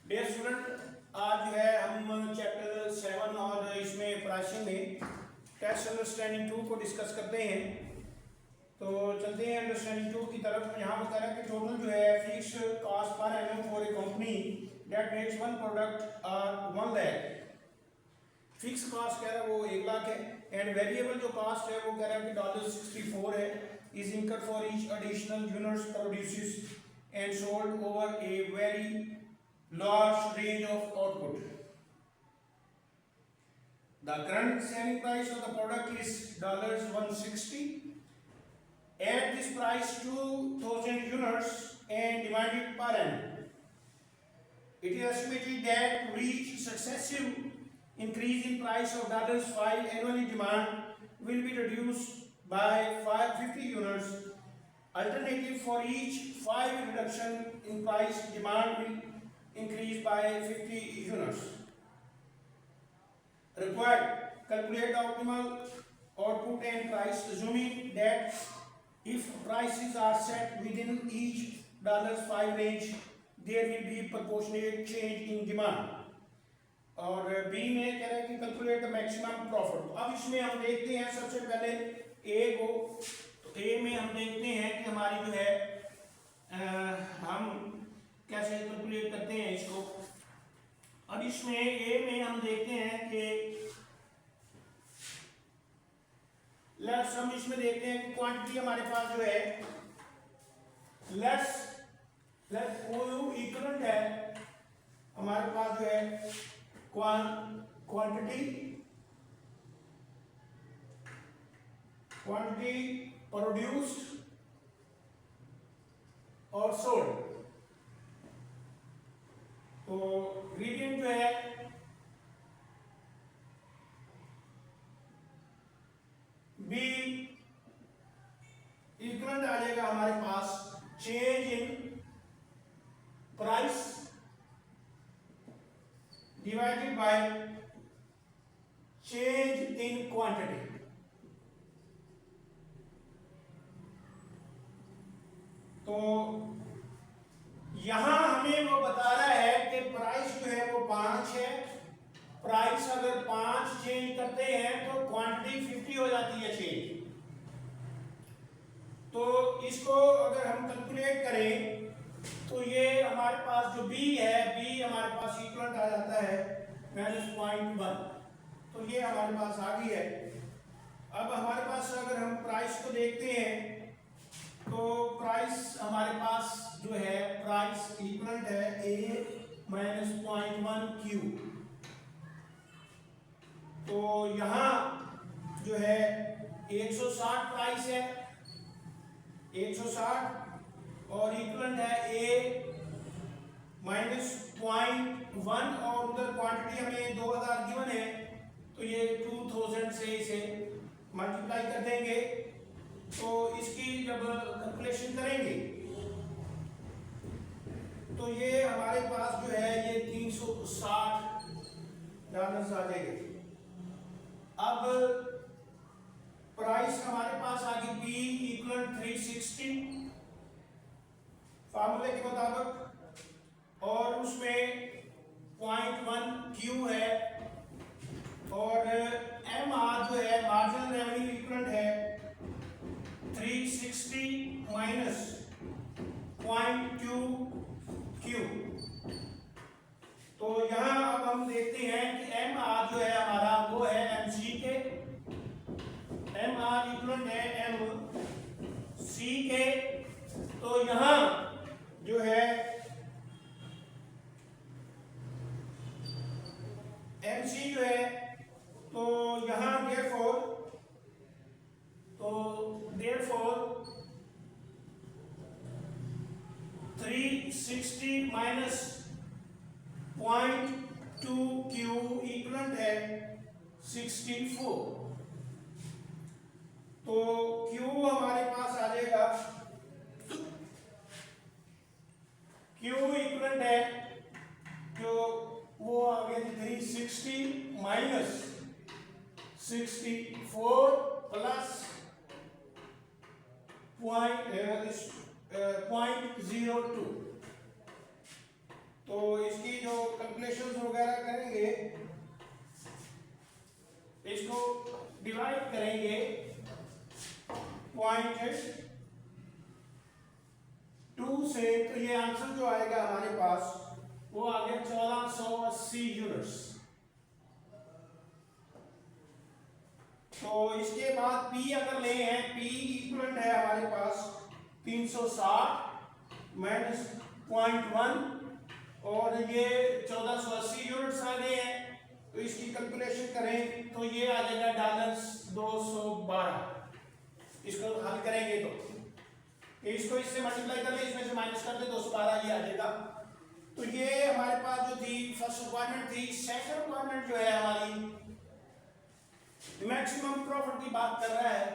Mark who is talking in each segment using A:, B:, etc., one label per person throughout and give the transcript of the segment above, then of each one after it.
A: Dear student, आज है हम चैप्टर 7 और इसमें प्राइसिंग में टेक्स्ट अंडरस्टैंडिंग 2 को डिस्कस करते हैं। तो चलते हैं अंडरस्टैंडिंग 2 की तरफ। यहाँ बता रहा है कि टोटल जो है fix cost per annum for a company that makes one product are 1 lakh. Fix cost कह रहा है वो 1 लाख है, एंड वेरिएबल जो कॉस्ट है वो कह रहा है कि $64 है, is incurred for each additional units produces and sold over a very large range of output. The current selling price of the product is $160. At this price 2,000 units and divided per annum. It is estimated that to reach successive increase in price of $5 annually, demand will be reduced by 50 units. Alternative, for each 5 reduction in price, demand will increase by 50 units. Required, calculate the optimal output and price, assuming that if prices are set within each $5 range, there will be proportionate change in demand. और B में कह रहा है कि calculate the maximum profit. अब इसमें हम देखते हैं सबसे पहले ए को। तो ए में हम देखते हैं कि हमारी जो है हम कैसे कैलकुलेट करते हैं इसको। अब इसमें ए में हम देखते हैं कि लेट्स हम इसमें देखते हैं कि क्वांटिटी हमारे पास जो है लेट्स ओ इक्वलेंट है हमारे पास जो है क्वांटिटी प्रोड्यूस्ड और सोल्ड। तो ग्रेडियंट जो है बी इक्वलेंट आ जाएगा हमारे पास change in price divided by change in quantity। तो यहां हमें वो बता रहा है कि प्राइस जो है वो 5 है। प्राइस अगर 5 चेंज करते हैं तो क्वांटिटी 50 हो जाती है चेंज। तो इसको अगर हम कैलकुलेट करें तो ये हमारे पास जो बी है, बी हमारे पास इक्वलेंट आ जाता है -0.1। तो ये हमारे पास आ गई है। अब हमारे पास अगर हम प्राइस को देखते हैं तो प्राइस हमारे पास जो है प्राइस इक्वलेंट है ए -0.1 क्यू। तो यहाँ जो है 160 प्राइस है 160 और इक्वलेंट है ए -0.1 और उधर क्वांटिटी हमें 2000 गिवन है। तो ये 2000 से इसे मल्टीप्लाई कर देंगे। तो इसकी जब कैलकुलेशन करेंगे तो ये हमारे पास जो है ये $360 आ जाएगा। अब प्राइस हमारे पास आ गई बी इक्वलेंट 360 फार्मूले के मुताबिक, और उसमें 0.1 क्यू है और एम आर जो है मार्जिनल रेवेन्यू इक्वलेंट है 360 माइनस 0.2 क्यू। तो यहाँ अब हम देखते हैं कि एम आर जो है हमारा वो है एम सी के। एम आर इक्वलेंट है एम सी के। तो यहाँ जो है MC जो है तो यहां therefore 360 माइनस 0.2 क्यू इक्वलेंट है 64। तो Q हमारे पास आ जाएगा Q इक्वलेंट है जो वो आ गया 360 माइनस 64 प्लस 0.02। तो इसकी जो कैलकुलेशंस वगैरह करेंगे, इसको डिवाइड करेंगे 0.2 से, तो ये आंसर जो आएगा हमारे पास वो आ गया 1480 यूनिट्स। तो इसके बाद P अगर ले हैं, P इक्वलेंट है हमारे पास 360 माइनस 0.1 और ये 1480 यूनिट्स आ गए हैं। तो इसकी कैलकुलेशन करें तो ये आ जाएगा $212। इसको हल करेंगे तो इसको इससे मल्टीप्लाई कर ले, इसमें से माइनस कर दे, 212 ये आ जाएगा। तो ये हमारे पास जो थी फर्स्ट रिक्वायरमेंट थी। सेकंड रिक्वायरमेंट जो है हमारी मैक्सिमम प्रॉफिट की बात कर रहा है।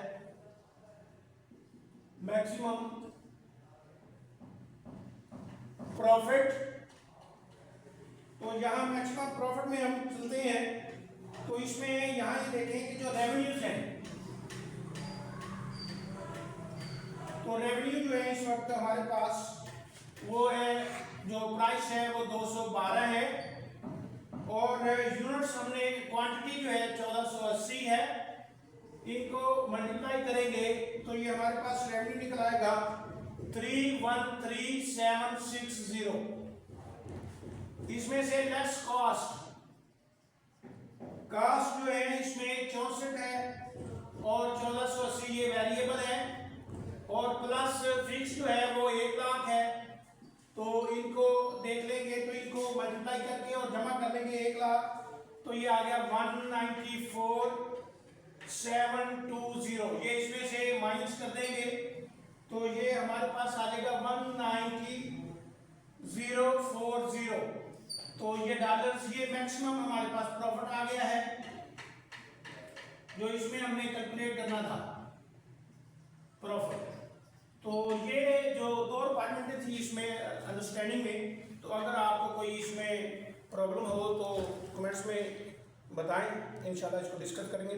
A: मैक्सिमम प्रॉफिट, तो यहां मैक्सिमम प्रॉफिट में हम चलते हैं। तो इसमें यहां ये देखें कि जो रेवेन्यूज हैं, तो रेवेन्यू जो है इस वक्त हमारे पास वो है, जो प्राइस है वो 212 है और यूनिट्स हमने क्वांटिटी जो है 1480 है। इनको मल्टीप्लाई करेंगे तो ये हमारे पास रेवेन्यू निकल आएगा 313760। इसमें से लेस कॉस्ट, कॉस्ट जो है इसमें 64 है और 1480 ये वेरिएबल है और प्लस फिक्स जो है वो 1 लाख है। तो इनको देख लेंगे, तो इनको मल्टीप्लाई करके और जमा कर लेंगे 1 लाख, तो ये आ गया 194720। ये इसमें से माइनस कर देंगे तो ये हमारे पास आ जाएगा 19040। तो ये डॉलर्स, ये मैक्सिमम हमारे पास प्रॉफिट आ गया है जो इसमें हमने कैलकुलेट करना था प्रॉफिट। तो ये जो दो रिक्वायरमेंट थी इसमें अंडरस्टैंडिंग में। तो अगर आपको कोई इसमें प्रॉब्लम हो तो कमेंट्स में बताएं, इंशाल्लाह इसको डिस्कस करेंगे।